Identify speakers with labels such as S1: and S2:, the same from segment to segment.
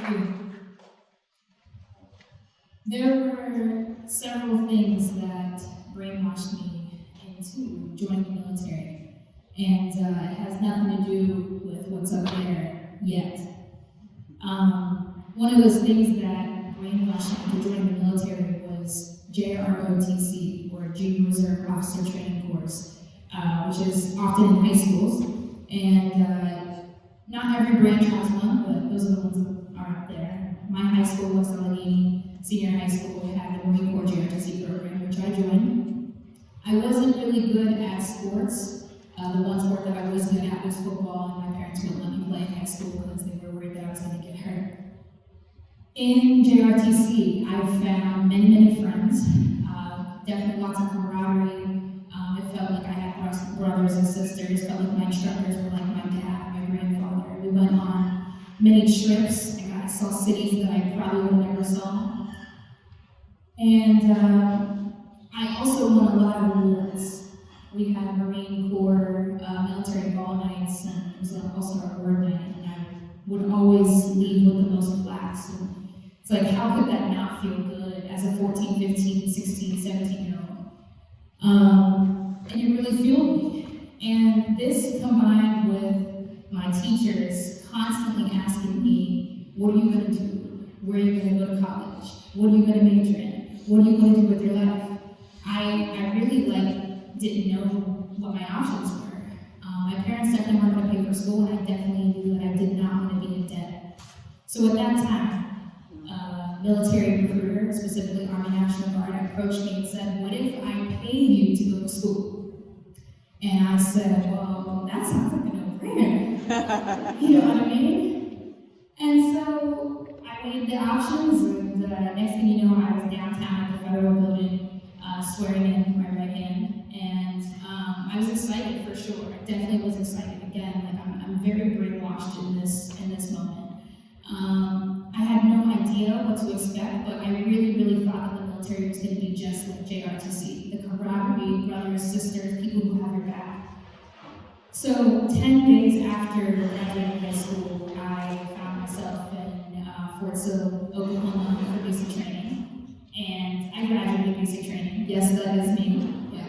S1: Thank you. There were several things that brainwashed me into joining the military, and it has nothing to do with what's up there yet. One of those things that brainwashed me to join the military was JROTC, or Junior Reserve Officer Training Course, which is often in high schools, and not every branch has one, but those are the ones that are up there. My high school was Allegheny Senior High School. We had the Marine Corps JROTC program, which I joined. I wasn't really good at sports. The one sport that I was good at was football, and my parents wouldn't let me play in high school because they were worried that I was going to get hurt. In JRTC, I found many, many friends, definitely lots of camaraderie. It felt like I had brothers and sisters. It felt like my instructors were like my dad, my grandfather. We went on many trips, and I saw cities that I probably would have never saw. And I also won a lot of awards. We had Marine Corps military ball nights, and it was also our award night, and I would always leave with the most plaques. And it's like, how could that not feel good as a 14, 15, 16, 17-year-old? And it really fueled me. And this combined with my teachers constantly asking me, what are you going to do? Where are you going to go to college? What are you going to major in? What are you going to do with your life? I really didn't know what my options were. My parents definitely weren't going to pay for school, and I definitely knew that I did not want to be in debt. So at that time, military recruiter, specifically Army National Guard, approached me and said, what if I pay you to go to school? And I said, well, that sounds like a no-brainer. You know what I mean? And so I weighed the options, and next thing you know, I was downtown at the federal building, swearing in my right hand. And I was excited for sure. I definitely was excited. Again, I'm very brainwashed in this moment. I had no idea what to expect, but I really thought that the military was going to be just like JRTC. The camaraderie, brothers, sisters, people who have your back. So 10 days after graduating high school, I found myself in Fort Sill, Oklahoma for basic training. And I graduated basic training. Yes, that is me. Yeah.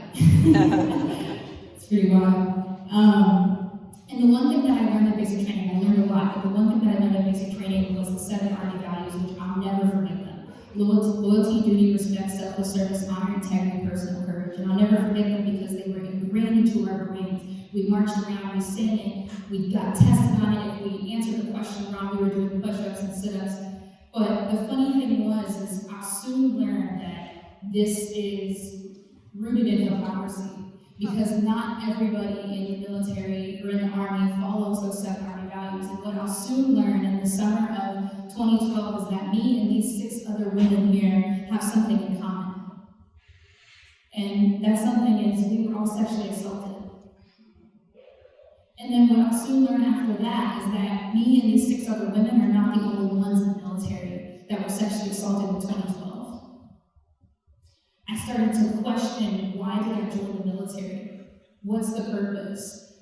S1: It's pretty wild. And the one thing that I learned at basic training, I learned a lot, but the one thing that I learned at basic training was the 7 Army values, which I'll never forget them. Loyalty, duty, respect, selfless service, honor, integrity, personal courage. And I'll never forget them because they were ingrained into our brains. We marched around, we sang it, we got tested on it. If we answered the question wrong, we were doing push-ups and sit-ups. But the funny thing was, I'll soon learn that this is rooted in hypocrisy. Because not everybody in the military or in the Army follows those 7 Army values. And what I'll soon learn in the summer of 2012 is that me and these 6 other women here have something in common. And that something is we were all sexually assaulted. And then what I'll soon learn after that is that me and these 6 other women are not the only ones in the military that were sexually assaulted in 2012. I started to question, why did I join the military? What's the purpose?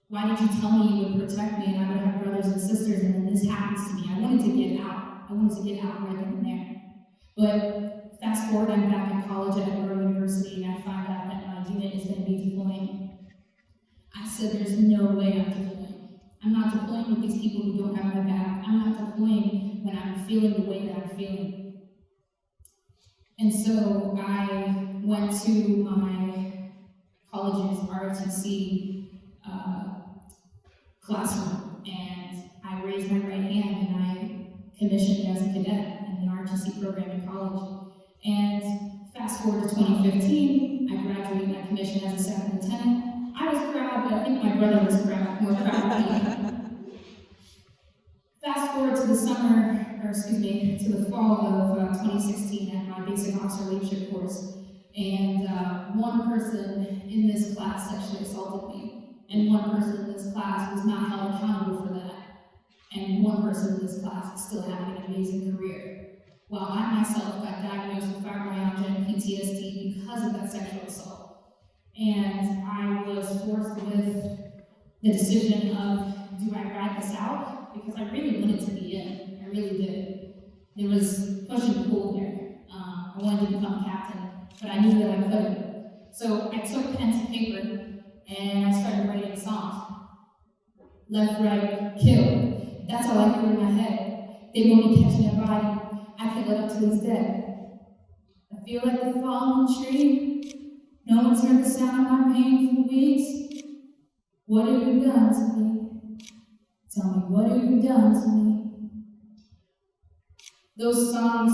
S1: Why did you tell me you would protect me and I would have brothers and sisters, and then this happens to me? I wanted to get out. I wanted to get out right then and there. But fast forward, I'm back in college at Edinburgh University, and I find out that my unit is going to be deploying. I said, there's no way I'm deploying. I'm not deploying with these people who don't have my back. I'm not deploying when I'm feeling the way that I'm feeling. And so I went to my college's ROTC classroom, and I raised my right hand, and I commissioned as a cadet in the ROTC program in college. And fast forward to 2015, I graduated my commission as a 2nd lieutenant. I was proud, but I think my brother was more proud of me. Fast forward to the to the fall of 2016 at my basic officer leadership course, and one person in this class sexually assaulted me, and one person in this class was not held accountable for that, and one person in this class is still having an amazing career, while I myself got diagnosed with fibromyalgia and PTSD because of that sexual assault. And I was forced with the decision of, do I ride this out? Because I really wanted to be in. I really did. There was push and pull there. I wanted to become captain, but I knew that I couldn't. So I took pen to paper and I started writing songs. Left, right, kill. That's all I hear in my head. They won't be catching their body. I can live up till he's dead. I feel like the fallen tree. No one's heard the sound of my pain for weeks. What have you done to me? Tell me, what have you done to me? Those songs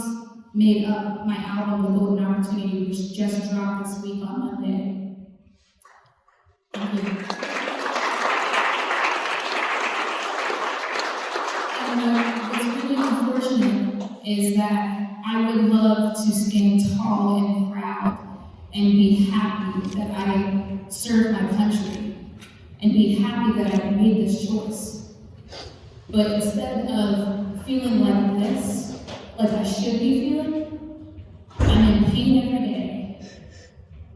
S1: made up my album, The Golden Opportunity, which just dropped this week on Monday. Thank you. And what's really unfortunate is that I would love to stand tall and proud and be happy that I served my country and be happy that I made this choice. But instead of feeling like this, like I should be feeling, I'm in pain every day.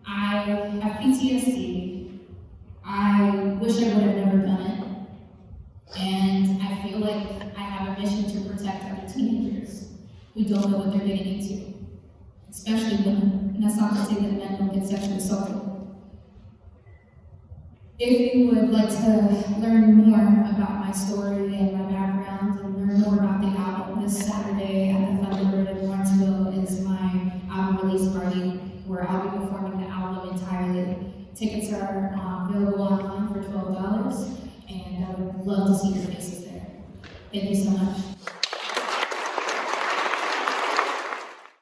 S1: I have PTSD. I wish I would have never done it. And I feel like I have a mission to protect other teenagers who don't know what they're getting into, especially women. And that's not to say that men don't get sexually assaulted. If you would like to learn more about my story and my background and learn more about the album, this Saturday at the Thunderbird in Lawrenceville is my album release party where I'll be performing the album entirely. Tickets are available online for $12, and I would love to see your faces there. Thank you so much.